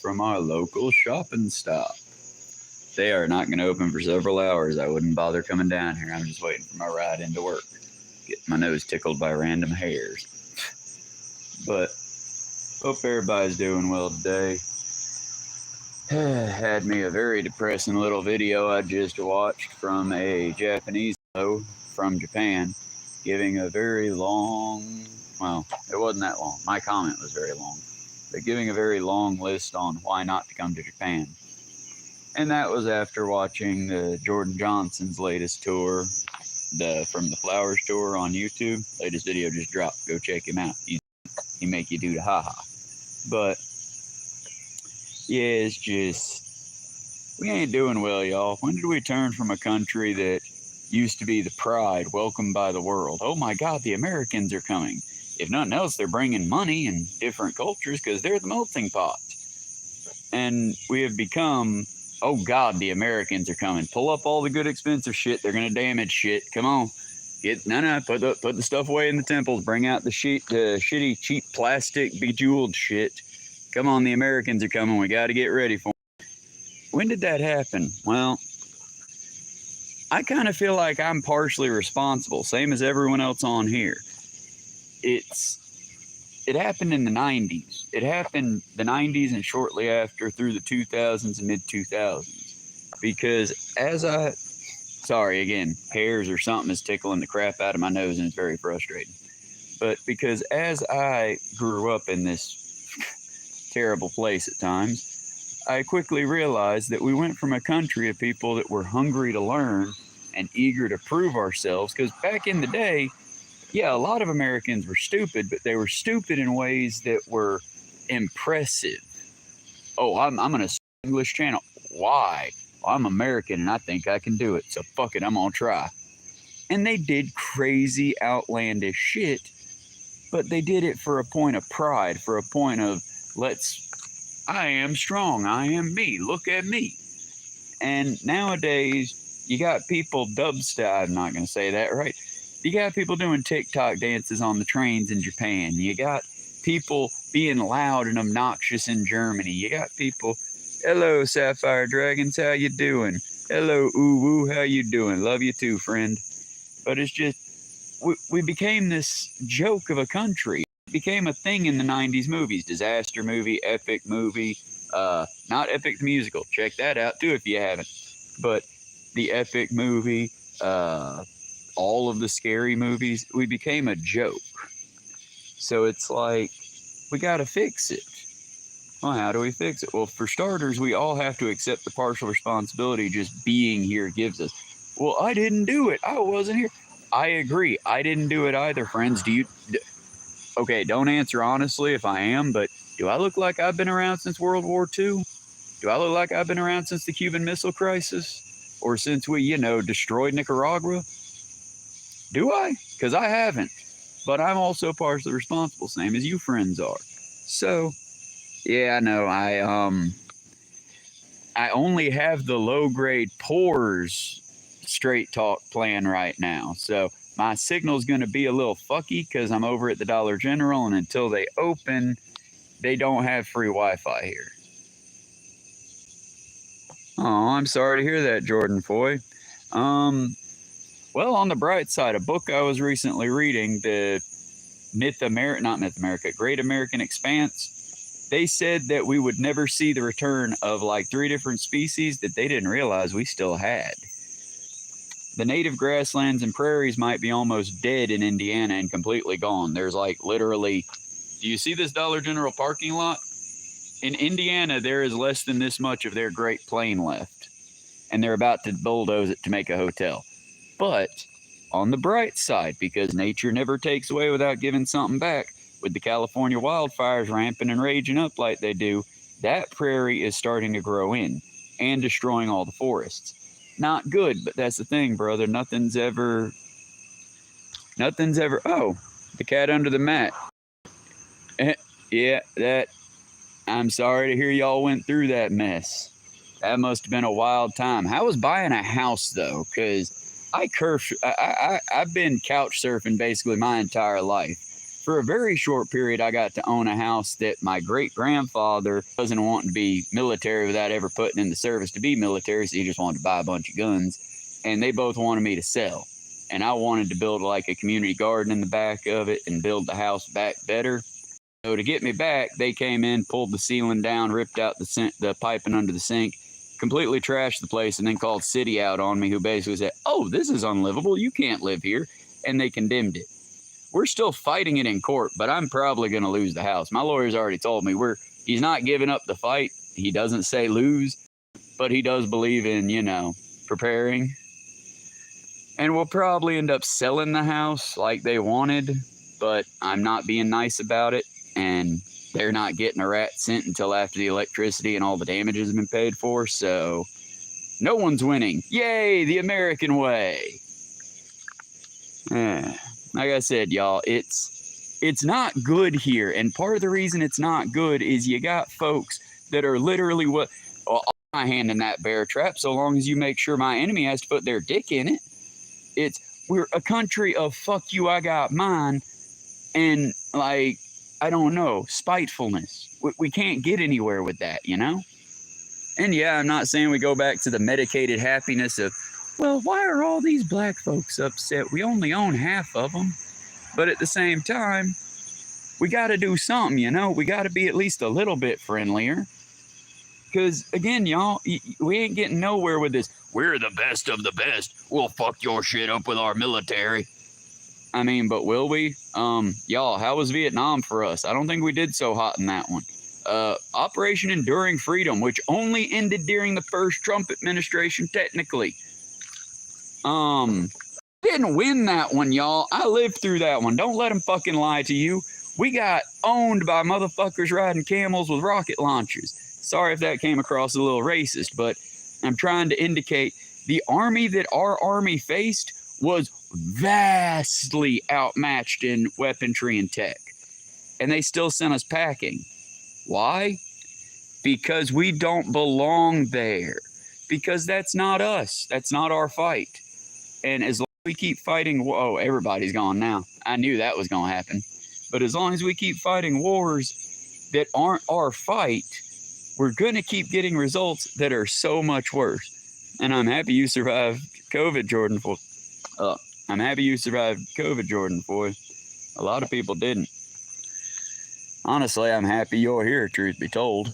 from our local shopping stop. They are not going to open for several hours. I wouldn't bother coming down here. I'm just waiting for my ride into work. Get my nose tickled by random hairs. But hope everybody's doing well today. Had me a very depressing little video I just watched from a Japanese fellow from Japan giving a very long, well, it wasn't that long. My comment was very long, but giving a very long list on why not to come to Japan. And that was after watching the Jordan Johnson's latest tour, from the Flowers tour on YouTube. Latest video just dropped. Go check him out. He make you do the haha. But yeah, it's just, we ain't doing well, y'all. When did we turn from a country that used to be the pride, welcomed by the world? Oh my God, the Americans are coming. If nothing else, they're bringing money and different cultures because they're the melting pot. And we have become, oh God, the Americans are coming. Pull up all the good expensive shit. They're gonna damage shit. Come on, put the stuff away in the temples. Bring out the shitty cheap plastic bejeweled shit. Come on, the Americans are coming. We got to get ready for them. When did that happen? Well, I kind of feel like I'm partially responsible, same as everyone else on here. It happened in the 90s. It happened the 90s and shortly after through the 2000s and mid 2000s. Because sorry again, hairs or something is tickling the crap out of my nose and it's very frustrating. But because as I grew up in this terrible place at times, I quickly realized that we went from a country of people that were hungry to learn and eager to prove ourselves. Because back in the day, yeah, a lot of Americans were stupid, but they were stupid in ways that were impressive. Oh, I'm on a English channel. Why? Well, I'm American and I think I can do it, so fuck it, I'm gonna try. And they did crazy, outlandish shit, but they did it for a point of pride, for a point of, I am strong, I am me, look at me. And nowadays, you got people I'm not going to say that right. You got people doing TikTok dances on the trains in Japan. You got people being loud and obnoxious in Germany. You got people, hello, Sapphire Dragons, how you doing? Hello, Uwu, how you doing? Love you too, friend. But it's just, we became this joke of a country. Became a thing in the 90s movies. Disaster movie, epic movie, not Epic the Musical. Check that out too if you haven't. But the epic movie, all of the scary movies, we became a joke. So it's like, we got to fix it. Well, how do we fix it? Well, for starters, we all have to accept the partial responsibility just being here gives us. Well, I didn't do it. I wasn't here. I agree. I didn't do it either, friends. Okay, don't answer honestly if I am, but do I look like I've been around since World War II? Do I look like I've been around since the Cuban Missile Crisis? Or since we, destroyed Nicaragua? Do I? Because I haven't. But I'm also partially responsible, same as you friends are. So, yeah, I know, I only have the low-grade pores straight talk plan right now, so my signal's going to be a little fucky because I'm over at the Dollar General, and until they open, they don't have free Wi-Fi here. Oh, I'm sorry to hear that, Jordan Foy. Well, on the bright side, a book I was recently reading, the Great American Expanse, they said that we would never see the return of like 3 different species that they didn't realize we still had. The native grasslands and prairies might be almost dead in Indiana and completely gone. There's like literally, do you see this Dollar General parking lot? In Indiana, there is less than this much of their Great Plain left. And they're about to bulldoze it to make a hotel. But on the bright side, because nature never takes away without giving something back, with the California wildfires ramping and raging up like they do, that prairie is starting to grow in and destroying all the forests. Not good, but that's the thing, brother. Nothing's ever, oh, the cat under the mat. Yeah, I'm sorry to hear y'all went through that mess. That must have been a wild time. How was buying a house, though? Because I've been couch surfing basically my entire life. for a very short period, I got to own a house that my great-grandfather doesn't want to be military without ever putting in the service to be military, so he just wanted to buy a bunch of guns. And they both wanted me to sell. And I wanted to build like a community garden in the back of it and build the house back better. So to get me back, they came in, pulled the ceiling down, ripped out the piping under the sink, completely trashed the place, and then called city out on me, who basically said, oh, this is unlivable. You can't live here. And they condemned it. We're still fighting it in court, but I'm probably going to lose the house. My lawyer's already told me he's not giving up the fight. He doesn't say lose, but he does believe in, preparing. And we'll probably end up selling the house like they wanted, but I'm not being nice about it. And they're not getting a rat cent until after the electricity and all the damages have been paid for. So no one's winning. Yay, the American way. Like I said, y'all, it's not good here. And part of the reason it's not good is you got folks that are literally I'll my hand in that bear trap so long as you make sure my enemy has to put their dick in it. We're a country of fuck you, I got mine. And like, I don't know, spitefulness. We can't get anywhere with that, And yeah, I'm not saying we go back to the medicated happiness of, well, why are all these black folks upset? We only own half of them. But at the same time, we got to do something, We got to be at least a little bit friendlier. Because, again, y'all, we ain't getting nowhere with this. We're the best of the best. We'll fuck your shit up with our military. I mean, but will we? Y'all, how was Vietnam for us? I don't think we did so hot in that one. Operation Enduring Freedom, which only ended during the first Trump administration, technically. Didn't win that one, y'all. I lived through that one. Don't let them fucking lie to you. We got owned by motherfuckers riding camels with rocket launchers. Sorry if that came across a little racist, but I'm trying to indicate the army that our army faced was vastly outmatched in weaponry and tech. And they still sent us packing. Why? Because we don't belong there. Because that's not us. That's not our fight. And as long as we keep fighting, everybody's gone now. I knew that was going to happen. But as long as we keep fighting wars that aren't our fight, we're going to keep getting results that are so much worse. And I'm happy you survived COVID, Jordan. I'm happy you survived COVID, Jordan, boy. A lot of people didn't. Honestly, I'm happy you're here, truth be told.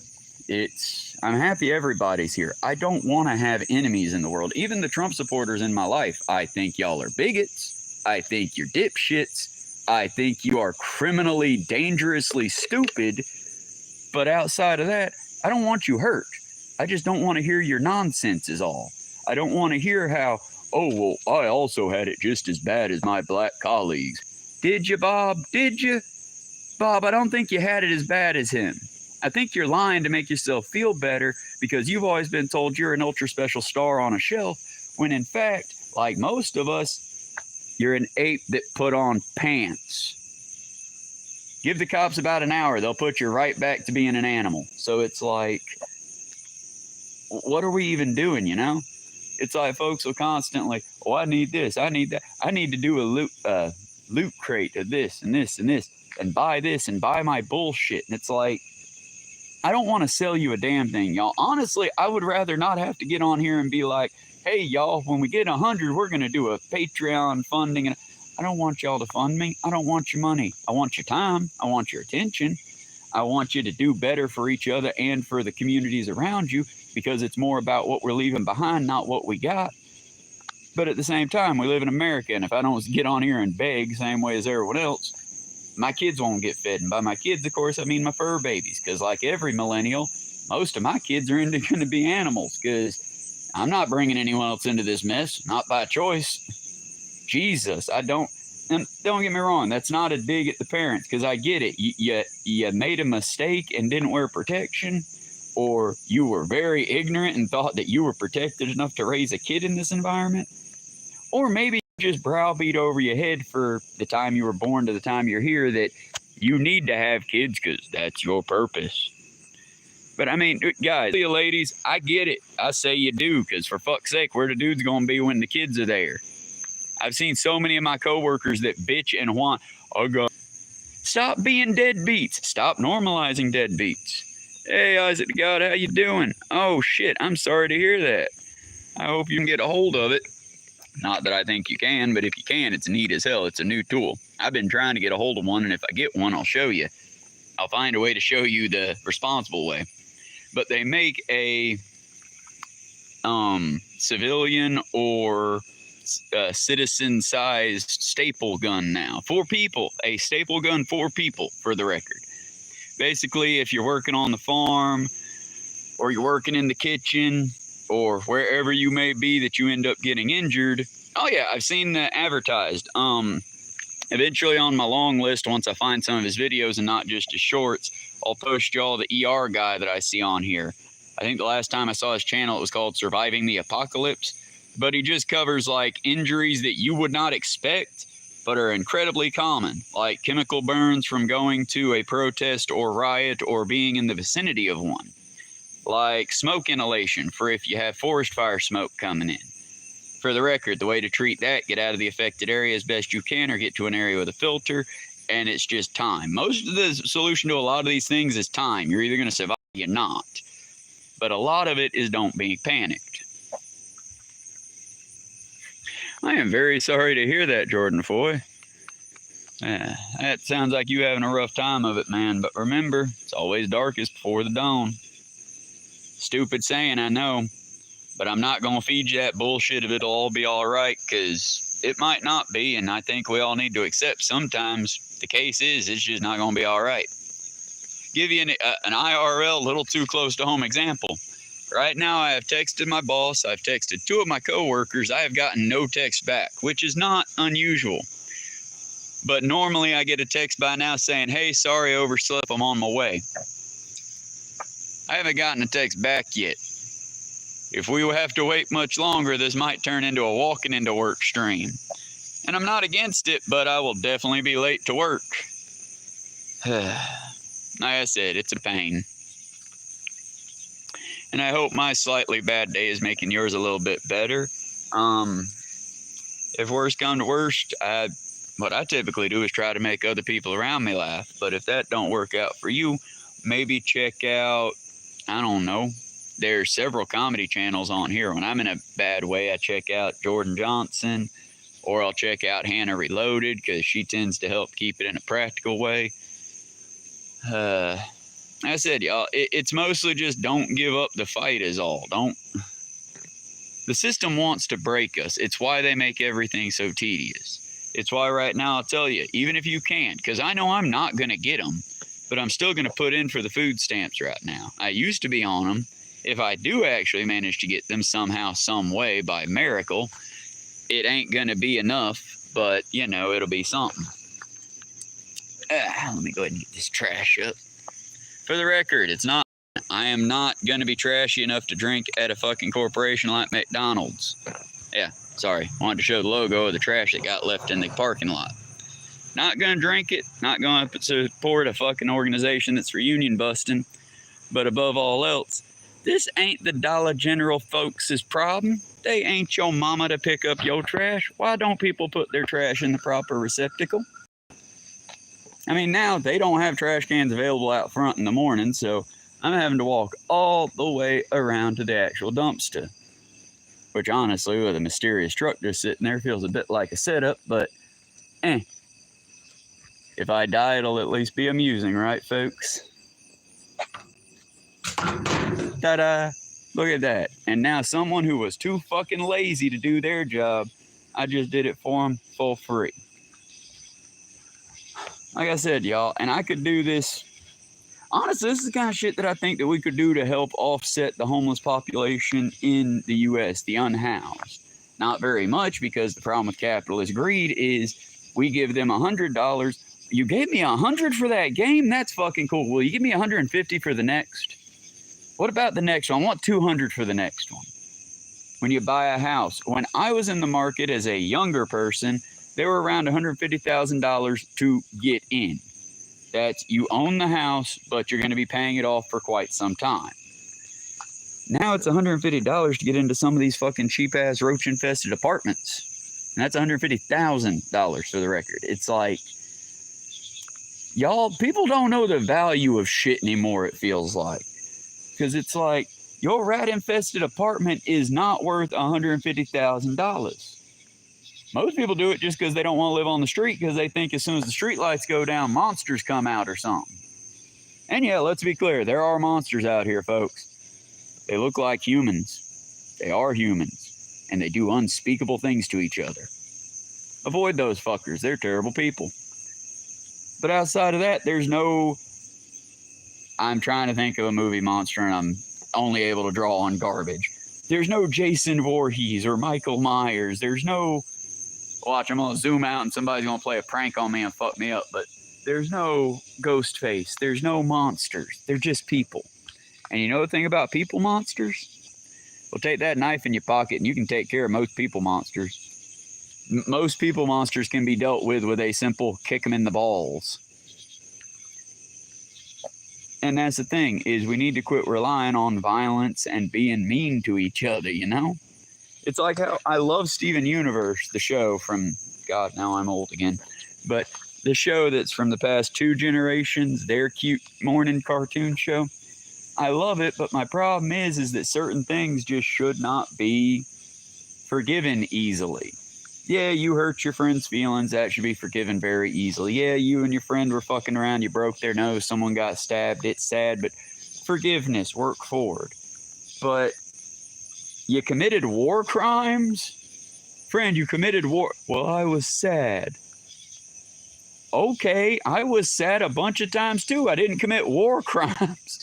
I'm happy everybody's here. I don't want to have enemies in the world. Even the Trump supporters in my life, I think y'all are bigots. I think you're dipshits. I think you are criminally, dangerously stupid. But outside of that, I don't want you hurt. I just don't want to hear your nonsense is all. I don't want to hear how, I also had it just as bad as my black colleagues. Did you, Bob? Did you? Bob, I don't think you had it as bad as him. I think you're lying to make yourself feel better because you've always been told you're an ultra special star on a shelf, when in fact, like most of us, you're an ape that put on pants. Give the cops about an hour, they'll put you right back to being an animal. So it's like, what are we even doing, It's like folks will constantly, I need this, I need that. I need to do a loot crate of this and this and this and buy this and buy my bullshit. And it's like, I don't want to sell you a damn thing, y'all. Honestly, I would rather not have to get on here and be like, hey, y'all, when we get 100, we're going to do a Patreon funding. And I don't want y'all to fund me. I don't want your money. I want your time. I want your attention. I want you to do better for each other and for the communities around you, because it's more about what we're leaving behind, not what we got. But at the same time, we live in America, and if I don't get on here and beg same way as everyone else, my kids won't get fed. And by my kids, of course, I mean my fur babies, because like every millennial, most of my kids are going to be animals, because I'm not bringing anyone else into this mess, not by choice. Jesus, I don't. And don't get me wrong, that's not a dig at the parents, because I get it. You made a mistake and didn't wear protection, or you were very ignorant and thought that you were protected enough to raise a kid in this environment, or maybe you just browbeat over your head for the time you were born to the time you're here that you need to have kids because that's your purpose. But I mean, guys, you ladies, I get it. I say you do, because for fuck's sake, where the dude's going to be when the kids are there? I've seen so many of my coworkers that bitch and whine. Stop being deadbeats. Stop normalizing deadbeats. Hey, Isaac God, how you doing? Oh, shit, I'm sorry to hear that. I hope you can get a hold of it. Not that I think you can, but if you can, it's neat as hell. It's a new tool. I've been trying to get a hold of one, and if I get one, I'll show you. I'll find a way to show you the responsible way. But they make a civilian or citizen-sized staple gun now. 4 people. A staple gun, 4 people, for the record. Basically, if you're working on the farm, or you're working in the kitchen, or wherever you may be that you end up getting injured. Oh yeah, I've seen that advertised. Eventually on my long list, once I find some of his videos and not just his shorts, I'll post y'all the ER guy that I see on here. I think the last time I saw his channel, it was called Surviving the Apocalypse. But he just covers like injuries that you would not expect, but are incredibly common, like chemical burns from going to a protest or riot or being in the vicinity of one. Like smoke inhalation for if you have forest fire smoke coming in. For the record, the way to treat that, get out of the affected area as best you can or get to an area with a filter, and it's just time. Most of the solution to a lot of these things is time. You're either going to survive or you're not. But a lot of it is don't be panicked. I am very sorry to hear that, Jordan Foy. That sounds like you having a rough time of it, man. But remember, it's always darkest before the dawn. Stupid saying, I know, but I'm not going to feed you that bullshit if it'll all be all right, because it might not be, and I think we all need to accept sometimes the case is it's just not going to be all right. Give you an IRL, little too close to home example. Right now, I have texted my boss, I've texted 2 of my coworkers, I have gotten no text back, which is not unusual. But normally I get a text by now saying, hey, sorry, overslept, I'm on my way. I haven't gotten a text back yet. If we have to wait much longer, this might turn into a walking into work stream. And I'm not against it, but I will definitely be late to work. Like I said, it's a pain. And I hope my slightly bad day is making yours a little bit better. If worst come to worst, what I typically do is try to make other people around me laugh. But if that don't work out for you, maybe check out, I don't know, there's several comedy channels on here. When I'm in a bad way, I check out Jordan Johnson, or I'll check out Hannah Reloaded, because she tends to help keep it in a practical way. Like I said, y'all, it's mostly just don't give up the fight is all. The system wants to break us. It's why they make everything so tedious. It's why right now I'll tell you, even if you can, because I know I'm not going to get them, but I'm still going to put in for the food stamps right now. I used to be on them. If I do actually manage to get them somehow, some way, by miracle, it ain't going to be enough, but, you know, it'll be something. Let me go ahead and get this trash up. For the record, I am not going to be trashy enough to drink at a fucking corporation like McDonald's. Yeah, sorry. Wanted to show the logo of the trash that got left in the parking lot. Not going to drink it. Not going to support a fucking organization that's for union busting. But above all else, this ain't the Dollar General folks' problem. They ain't your mama to pick up your trash. Why don't people put their trash in the proper receptacle? I mean, now they don't have trash cans available out front in the morning, so I'm having to walk all the way around to the actual dumpster. Which honestly, with a mysterious truck just sitting there, feels a bit like a setup, but if I die, it'll at least be amusing, right, folks? Ta-da! Look at that. And now someone who was too fucking lazy to do their job, I just did it for them for free. Like I said, y'all, and I could do this. Honestly, this is the kind of shit that I think that we could do to help offset the homeless population in the U.S., the unhoused. Not very much, because the problem with capitalist greed is we give them $100. You gave me $100 for that game? That's fucking cool. Will you give me $150 for the next? What about the next one? I want $200 for the next one. When you buy a house. When I was in the market as a younger person, they were around $150,000 to get in. That's, you own the house, but you're going to be paying it off for quite some time. Now it's $150 to get into some of these fucking cheap-ass roach-infested apartments. And that's $150,000 for the record. It's like, Y'all, people don't know the value of shit anymore, it feels like. Because it's like, your rat-infested apartment is not worth $150,000. Most people do it just because they don't want to live on the street because they think as soon as the street lights go down, monsters come out or something. And yeah, let's be clear, there are monsters out here, folks. They look like humans. They are humans. And they do unspeakable things to each other. Avoid those fuckers. They're terrible people. But outside of that, there's no... I'm trying to think of a movie monster and I'm only able to draw on garbage. There's no Jason Voorhees or Michael Myers. There's no... Watch, I'm going to zoom out and somebody's going to play a prank on me and fuck me up. But there's no Ghostface. There's no monsters. They're just people. And you know the thing about people monsters? Well, take that knife in your pocket and you can take care of most people monsters. Most people monsters can be dealt with a simple kick them in the balls. And that's the thing, is we need to quit relying on violence and being mean to each other, you know? It's like how I love Steven Universe, the show from, God, now I'm old again. But the show that's from the past 2 generations, their cute morning cartoon show. I love it, but my problem is that certain things just should not be forgiven easily. Yeah, you hurt your friend's feelings. That should be forgiven very easily. Yeah, you and your friend were fucking around. You broke their nose. Someone got stabbed. It's sad, but forgiveness, work forward. But you committed war crimes? Friend, you committed war... Well, I was sad. Okay, I was sad a bunch of times too. I didn't commit war crimes.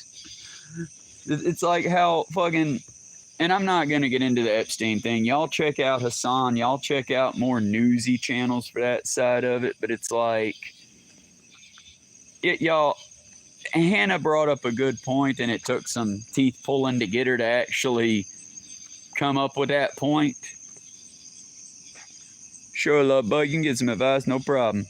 It's like how fucking... And I'm not going to get into the Epstein thing. Y'all check out Hassan. Y'all check out more newsy channels for that side of it. But it's like... y'all... Hannah brought up a good point, and it took some teeth pulling to get her to actually come up with that point. Sure, love bug, you can get some advice, no problem.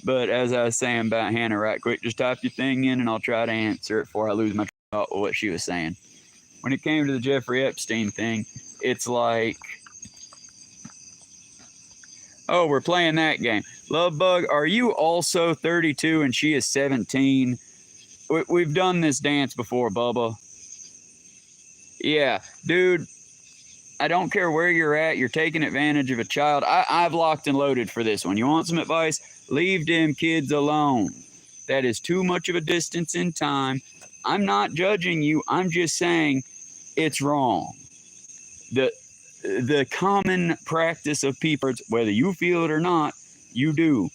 But as I was saying about Hannah right quick, just type your thing in, and I'll try to answer it before I lose my thought with what she was saying. When it came to the Jeffrey Epstein thing, it's like, oh, we're playing that game. Lovebug, are you also 32 and she is 17? We've done this dance before, Bubba. Yeah, dude, I don't care where you're at. You're taking advantage of a child. I've locked and loaded for this one. You want some advice? Leave them kids alone. That is too much of a distance in time. I'm not judging you. I'm just saying it's wrong. The common practice of people, whether you feel it or not, you do.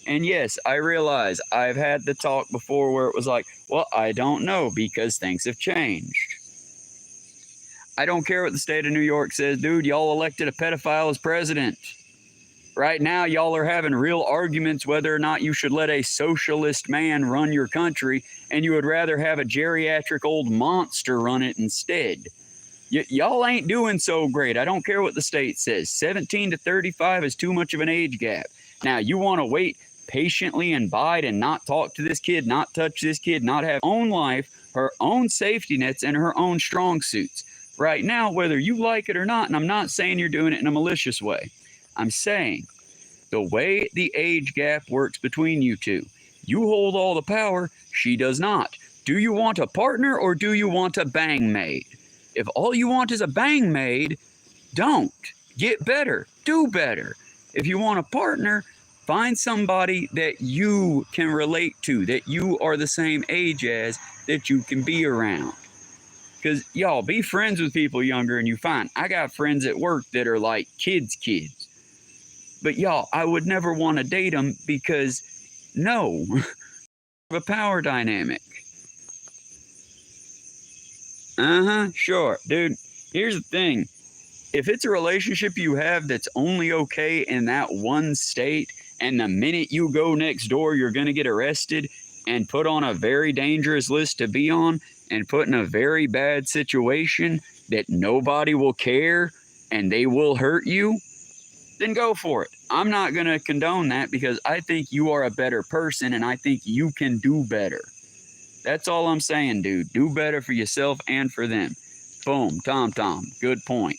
And yes, I realize I've had the talk before where it was like, well, I don't know because things have changed. I don't care what the state of New York says, dude. Y'all elected a pedophile as president. Right now, y'all are having real arguments whether or not you should let a socialist man run your country, and you would rather have a geriatric old monster run it instead. Y'all ain't doing so great. I don't care what the state says. 17 to 35 is too much of an age gap. Now, you want to wait patiently and bide and not talk to this kid, not touch this kid, not have her own life, her own safety nets, and her own strong suits. Right now, whether you like it or not, and I'm not saying you're doing it in a malicious way, I'm saying the way the age gap works between you two, you hold all the power, she does not. Do you want a partner or do you want a bang maid? If all you want is a bang maid, don't. Get better. Do better. If you want a partner, find somebody that you can relate to, that you are the same age as, that you can be around. Because, y'all, be friends with people younger and you find. I got friends at work that are like kids. But, y'all, I would never want to date them because, no, a power dynamic. Sure. Dude, here's the thing. If it's a relationship you have that's only okay in that one state, and the minute you go next door, you're going to get arrested and put on a very dangerous list to be on and put in a very bad situation that nobody will care and they will hurt you, then go for it. I'm not going to condone that because I think you are a better person and I think you can do better. That's all I'm saying, dude. Do better for yourself and for them. Boom. Tom. Good point.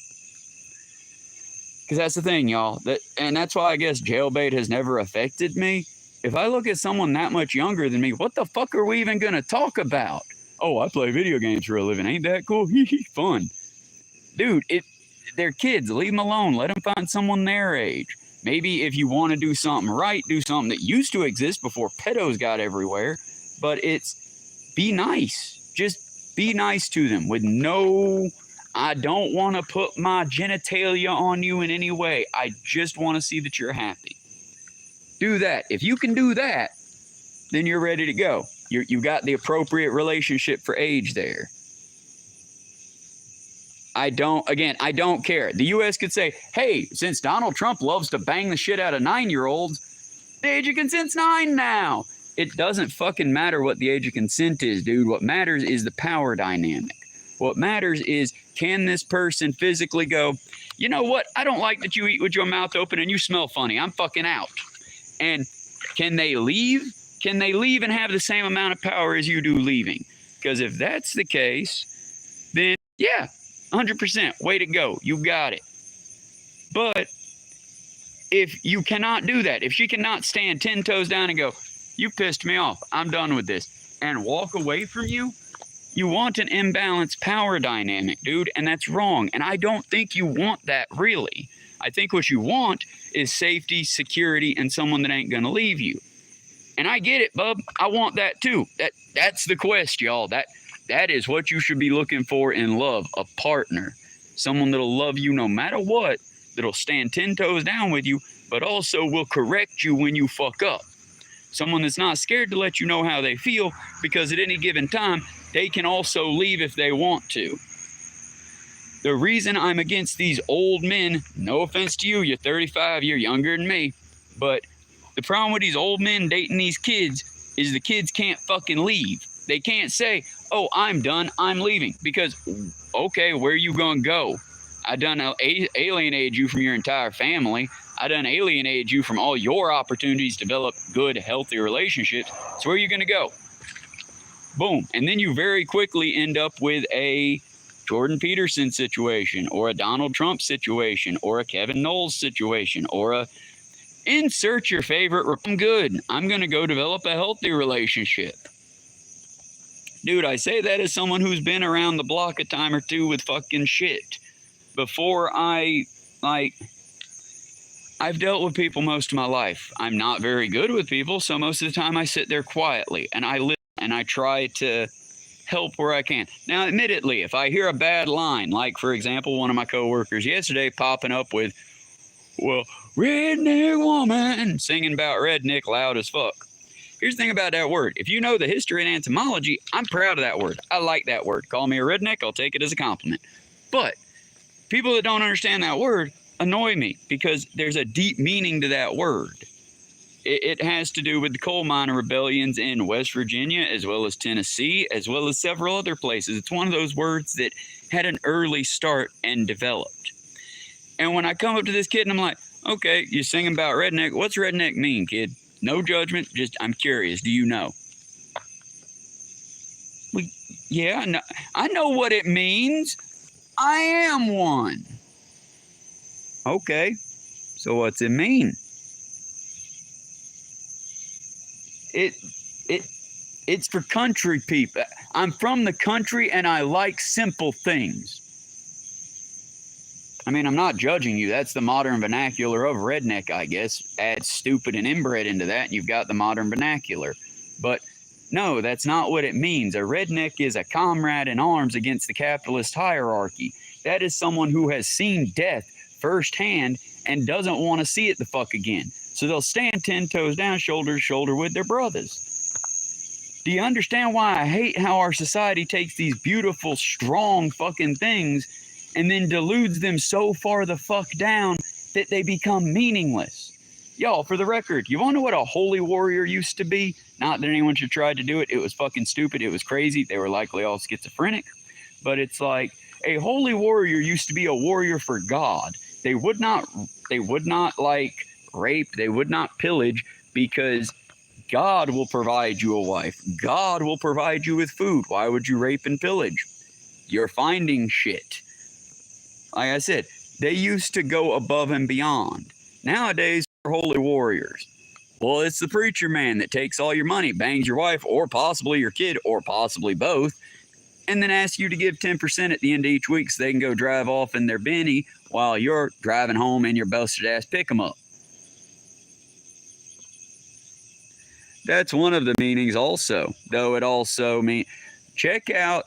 Because that's the thing, y'all. And that's why I guess jailbait has never affected me. if I look at someone that much younger than me, what the fuck are we even going to talk about? Oh, I play video games for a living. Ain't that cool? Fun. Dude, they're kids. Leave them alone. Let them find someone their age. Maybe if you want to do something right, do something that used to exist before pedos got everywhere. But it's be nice. Just be nice to them with no, I don't want to put my genitalia on you in any way. I just want to see that you're happy. Do that. If you can do that, then you're ready to go. You've got the appropriate relationship for age there. I don't care. The U.S. could say, hey, since Donald Trump loves to bang the shit out of 9-year-olds, the age of consent's 9 now. It doesn't fucking matter what the age of consent is, dude. What matters is the power dynamic. What matters is, can this person physically go, you know what? I don't like that you eat with your mouth open and you smell funny. I'm fucking out. And can they leave? Can they leave and have the same amount of power as you do leaving? Because if that's the case, then yeah, 100%, way to go. You got it. But if you cannot do that, if she cannot stand 10 toes down and go, you pissed me off, I'm done with this, and walk away from you, you want an imbalanced power dynamic, dude, and that's wrong. And I don't think you want that, really. I think what you want is safety, security, and someone that ain't gonna leave you. And I get it, bub. I want that too. That's the quest, y'all. That is what you should be looking for in love, a partner. Someone that'll love you no matter what, that'll stand 10 toes down with you, but also will correct you when you fuck up. Someone that's not scared to let you know how they feel, because at any given time, they can also leave if they want to. The reason I'm against these old men, no offense to you, you're 35, you're younger than me, but the problem with these old men dating these kids is the kids can't fucking leave. They can't say, oh, I'm done, I'm leaving. Because, okay, where you gonna go? I done alienated you from your entire family. I done alienated you from all your opportunities to develop good, healthy relationships. So where are you gonna go? Boom. And then you very quickly end up with a Jordan Peterson situation, or a Donald Trump situation, or a Kevin Knowles situation, or a insert your favorite. I'm good. I'm gonna go develop a healthy relationship. Dude, I say that as someone who's been around the block a time or two with fucking shit. Before I've dealt with people most of my life. I'm not very good with people, so most of the time I sit there quietly and I listen and I try to help where I can. Now, admittedly, if I hear a bad line, like, for example, one of my coworkers yesterday popping up with, well, redneck woman, singing about redneck loud as fuck. Here's the thing about that word. If you know the history and etymology, I'm proud of that word. I like that word. Call me a redneck, I'll take it as a compliment. But people that don't understand that word annoy me, because there's a deep meaning to that word. It has to do with the coal miner rebellions in West Virginia, as well as Tennessee, as well as several other places. It's one of those words that had an early start and developed. And when I come up to this kid and I'm like, okay, you're singing about redneck. What's redneck mean, kid? No judgment, just I'm curious. Do you know? Well, yeah, no, I know what it means. I am one. Okay, so what's it mean? It's for country people. I'm from the country and I like simple things. I mean, I'm not judging you. That's the modern vernacular of redneck, I guess. Add stupid and inbred into that, and you've got the modern vernacular. But no, that's not what it means. A redneck is a comrade in arms against the capitalist hierarchy. That is someone who has seen death firsthand and doesn't want to see it the fuck again. So they'll stand 10 toes down, shoulder to shoulder with their brothers. Do you understand why I hate how our society takes these beautiful, strong fucking things and then deludes them so far the fuck down that they become meaningless? Y'all, for the record, you want to know what a holy warrior used to be? Not that anyone should try to do it. It was fucking stupid. It was crazy. They were likely all schizophrenic. But it's like, a holy warrior used to be a warrior for God. They would not like rape. They would not pillage, because God will provide you a wife. God will provide you with food. Why would you rape and pillage? You're finding shit. Like I said, they used to go above and beyond. Nowadays, they're holy warriors. Well, it's the preacher man that takes all your money, bangs your wife, or possibly your kid, or possibly both, and then asks you to give 10% at the end of each week so they can go drive off in their Benny while you're driving home in your busted ass pick 'em up. That's one of the meanings also, though it also means check out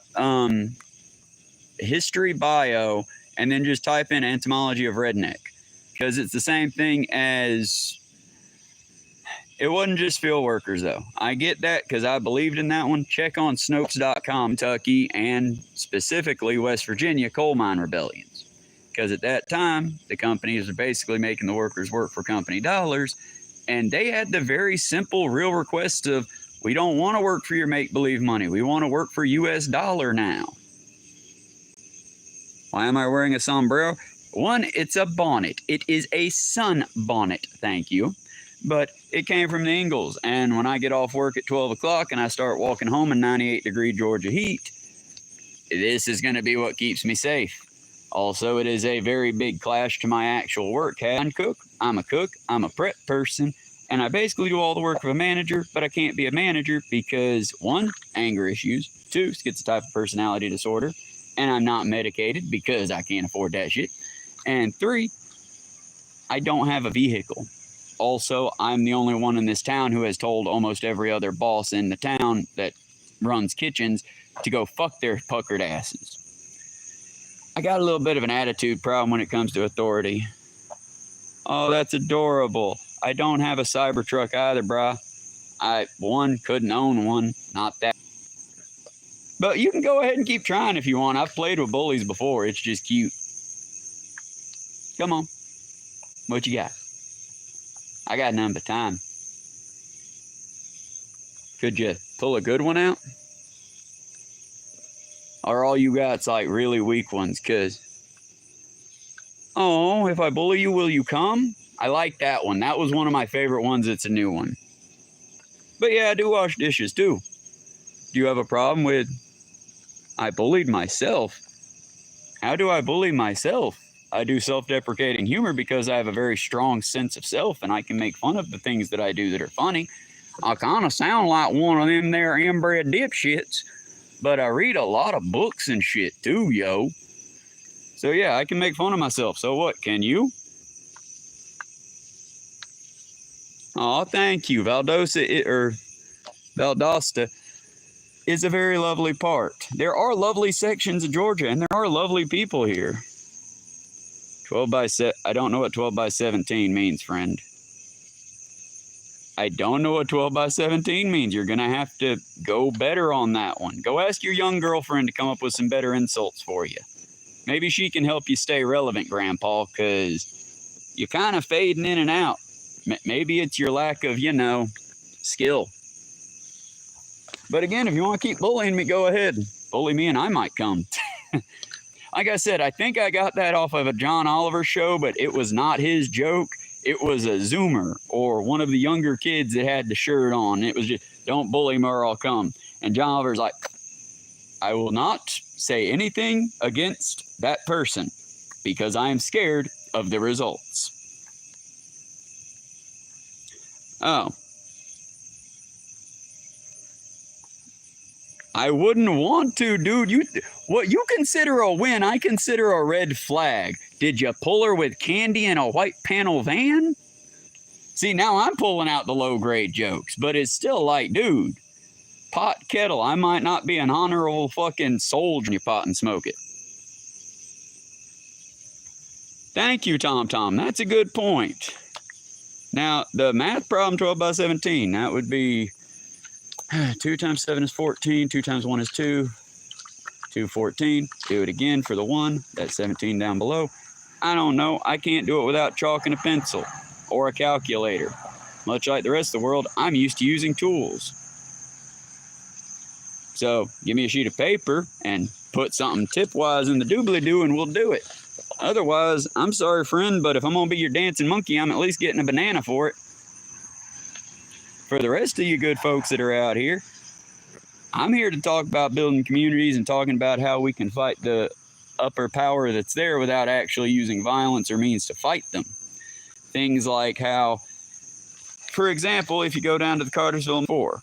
history bio and then just type in etymology of redneck, because it's the same thing as, it wasn't just field workers though. I get that because I believed in that one. Check on Snopes.com, Kentucky and specifically West Virginia coal mine rebellions, because at that time the companies were basically making the workers work for company dollars, and they had the very simple real request of, we don't want to work for your make-believe money, we want to work for US dollar now. Why am I wearing a sombrero? One, it's a bonnet. It is a sun bonnet, thank you. But it came from the Ingalls, and when I get off work at 12 o'clock and I start walking home in 98-degree Georgia heat, this is going to be what keeps me safe. Also, it is a very big clash to my actual work. I'm a cook, I'm a prep person, and I basically do all the work of a manager, but I can't be a manager because, one, anger issues, two, schizotypal personality disorder, and I'm not medicated because I can't afford that shit, and three, I don't have a vehicle. Also, I'm the only one in this town who has told almost every other boss in the town that runs kitchens to go fuck their puckered asses. I got a little bit of an attitude problem when it comes to authority. Oh, that's adorable. I don't have a Cybertruck either, brah. I, one, couldn't own one. Not that. But you can go ahead and keep trying if you want. I've played with bullies before. It's just cute. Come on. What you got? I got none but time. Could you pull a good one out? Or all you got's like really weak ones? Because, oh, if I bully you, will you come? I like that one. That was one of my favorite ones. It's a new one. But yeah, I do wash dishes too. Do you have a problem with, I bullied myself? How do I bully myself? I do self-deprecating humor because I have a very strong sense of self and I can make fun of the things that I do that are funny. I kind of sound like one of them there inbred dipshits, but I read a lot of books and shit too, yo. So yeah, I can make fun of myself. So what, can you? Oh, thank you. Valdosta is a very lovely part. There are lovely sections of Georgia and there are lovely people here. 12 by 7, I don't know what 12 by 17 means, friend. I don't know what 12 by 17 means. You're going to have to go better on that one. Go ask your young girlfriend to come up with some better insults for you. Maybe she can help you stay relevant, Grandpa, because you're kind of fading in and out. Maybe it's your lack of, skill. But again, if you want to keep bullying me, go ahead. Bully me and I might come. Like I said, I think I got that off of a John Oliver show, but it was not his joke. It was a Zoomer or one of the younger kids that had the shirt on. It was just, don't bully me or I'll come. And John Oliver's like, I will not say anything against that person because I am scared of the results. Oh. I wouldn't want to, dude. What you consider a win, I consider a red flag. Did you pull her with candy in a white panel van? See, now I'm pulling out the low-grade jokes, but it's still like, dude, pot kettle. I might not be an honorable fucking soldier when you pot and smoke it. Thank you, Tom Tom. That's a good point. Now, the math problem, 12 by 17, that would be 2 times 7 is 14, 2 times 1 is 2, 2, 14. Do it again for the 1, that's 17 down below. I don't know, I can't do it without chalk and a pencil or a calculator. Much like the rest of the world, I'm used to using tools. So, give me a sheet of paper and put something tip-wise in the doobly-doo and we'll do it. Otherwise, I'm sorry, friend, but if I'm going to be your dancing monkey, I'm at least getting a banana for it. For the rest of you good folks that are out here, I'm here to talk about building communities and talking about how we can fight the upper power that's there without actually using violence or means to fight them. Things like how For example, if you go down to the Cartersville 4.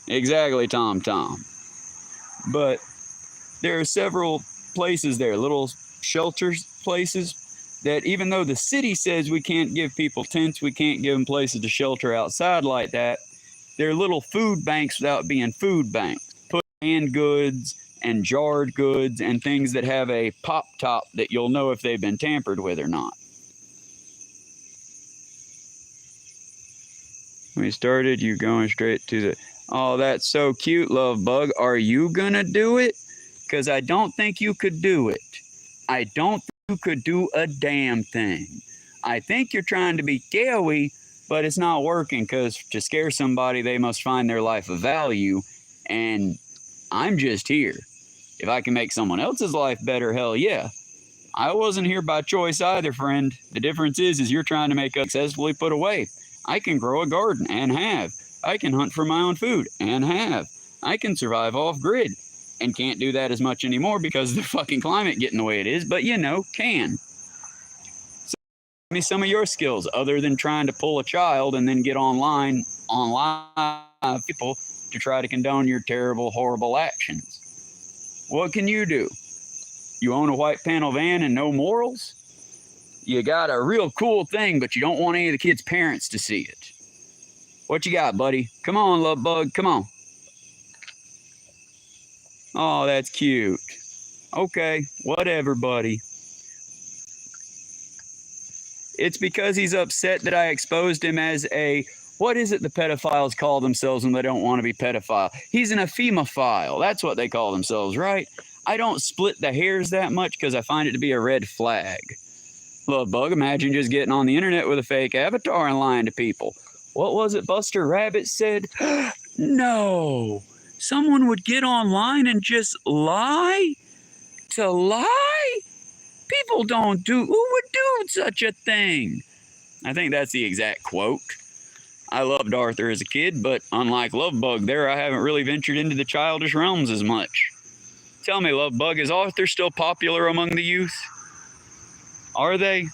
Exactly, Tom. But there are several places there, little shelters places, that even though the city says we can't give people tents, we can't give them places to shelter outside like that, they're little food banks without being food banks. Put canned goods and jarred goods and things that have a pop top that you'll know if they've been tampered with or not. We started, you going straight to the... Oh, that's so cute, Love Bug. Are you gonna do it? Because I don't think you could do it. I don't think you could do a damn thing. I think you're trying to be scary, but it's not working, because to scare somebody, they must find their life of value, and I'm just here. If I can make someone else's life better, hell yeah. I wasn't here by choice either, friend. The difference is you're trying to make us successfully put away. I can grow a garden and have. I can hunt for my own food and have. I can survive off-grid and can't do that as much anymore because the fucking climate getting the way it is, but you know, can. So give me some of your skills other than trying to pull a child and then get on live people to try to condone your terrible, horrible actions. What can you do? You own a white panel van and no morals? You got a real cool thing, but you don't want any of the kids' parents to see it. What you got, buddy? Come on, Love Bug, come on. Oh, that's cute. Okay, whatever, buddy. It's because he's upset that I exposed him as a... What is it the pedophiles call themselves when they don't want to be pedophile? He's an ephemophile. That's what they call themselves, right? I don't split the hairs that much because I find it to be a red flag. Love Bug, imagine just getting on the internet with a fake avatar and lying to people. What was it Buster Rabbit said? No! Someone would get online and just lie? To lie? People don't do... Who would do such a thing? I think that's the exact quote. I loved Arthur as a kid, but unlike Love Bug there, I haven't really ventured into the childish realms as much. Tell me, Love Bug, is Arthur still popular among the youth? Are they?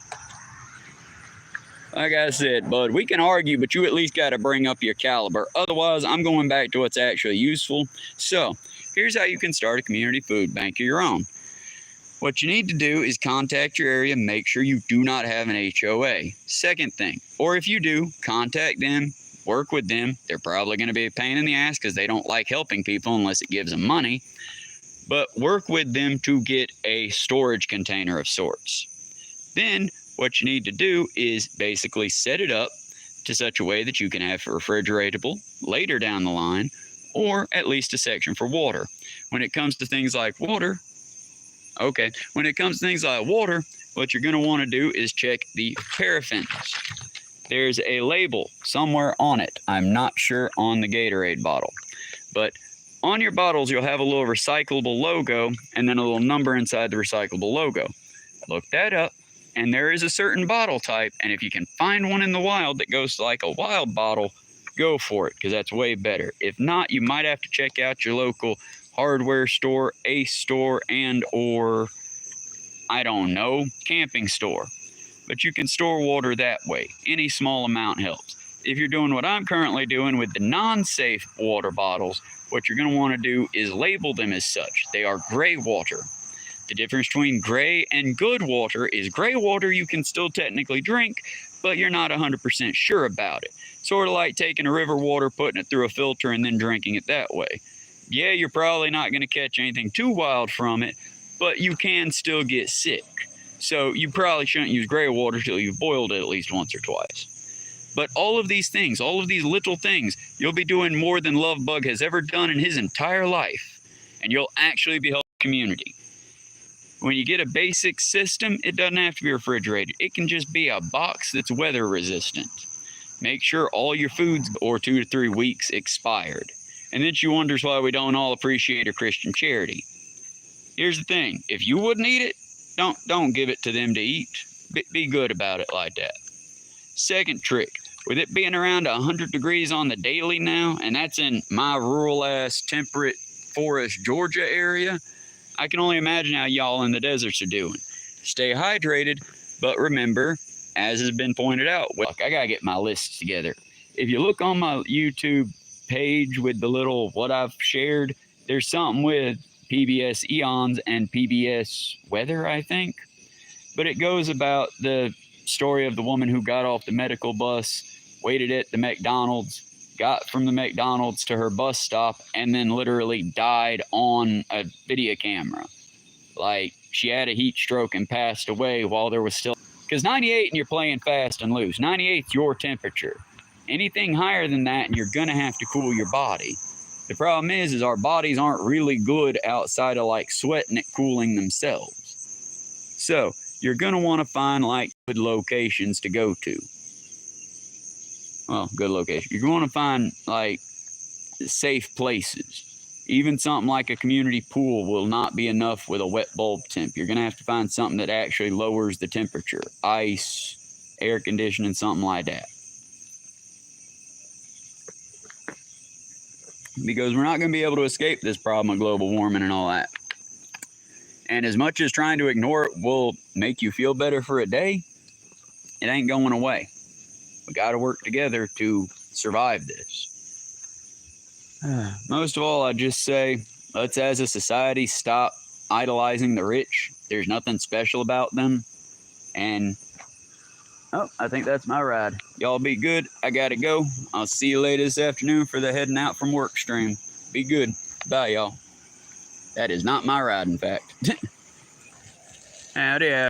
Like I said, bud, we can argue, but you at least got to bring up your caliber. Otherwise, I'm going back to what's actually useful. So, here's how you can start a community food bank of your own. What you need to do is contact your area and make sure you do not have an HOA. Second thing, or if you do, contact them, work with them. They're probably going to be a pain in the ass because they don't like helping people unless it gives them money. But work with them to get a storage container of sorts. Then what you need to do is basically set it up to such a way that you can have refrigeratable later down the line, or at least a section for water. When it comes to things like water, what you're going to want to do is check the paraffins. There's a label somewhere on it. I'm not sure on the Gatorade bottle, but on your bottles, you'll have a little recyclable logo and then a little number inside the recyclable logo. Look that up. And there is a certain bottle type, and if you can find one in the wild that goes like a wild bottle, go for it, because that's way better. If not, you might have to check out your local hardware store, Ace store, and or, I don't know, camping store. But you can store water that way. Any small amount helps. If you're doing what I'm currently doing with the non-safe water bottles, what you're going to want to do is label them as such. They are gray water. The difference between gray and good water is gray water you can still technically drink, but you're not 100% sure about it. Sort of like taking a river water, putting it through a filter, and then drinking it that way. Yeah, you're probably not going to catch anything too wild from it, but you can still get sick. So you probably shouldn't use gray water till you've boiled it at least once or twice. But all of these things, all of these little things, you'll be doing more than Love Bug has ever done in his entire life. And you'll actually be helping the community. When you get a basic system, it doesn't have to be refrigerated. It can just be a box that's weather resistant. Make sure all your food's or 2 to 3 weeks expired. And then she wonders why we don't all appreciate a Christian charity. Here's the thing. If you wouldn't eat it, don't give it to them to eat. Be good about it like that. Second trick. With it being around 100 degrees on the daily now, and that's in my rural-ass temperate forest Georgia area, I can only imagine how y'all in the deserts are doing. Stay hydrated, but remember, as has been pointed out, well, I gotta get my lists together. If you look on my YouTube page with the little what I've shared, there's something with PBS Eons and PBS Weather, I think. But it goes about the story of the woman who got off the medical bus, waited at the McDonald's, got from the McDonald's to her bus stop, and then literally died on a video camera. Like, she had a heat stroke and passed away while there was still... Because 98 and you're playing fast and loose. 98's your temperature. Anything higher than that and you're going to have to cool your body. The problem is our bodies aren't really good outside of like sweating it cooling themselves. So you're going to want to find like good locations to go to. Well, good location. You're going to find like safe places. Even something like a community pool will not be enough with a wet bulb temp. You're going to have to find something that actually lowers the temperature. Ice, air conditioning, something like that. Because we're not going to be able to escape this problem of global warming and all that. And as much as trying to ignore it will make you feel better for a day, it ain't going away. We got to work together to survive this. Most of all, I just say, let's as a society stop idolizing the rich. There's nothing special about them. And, oh, I think that's my ride. Y'all be good. I gotta go. I'll see you later this afternoon for the heading out from work stream. Be good. Bye, y'all. That is not my ride, in fact. Howdy.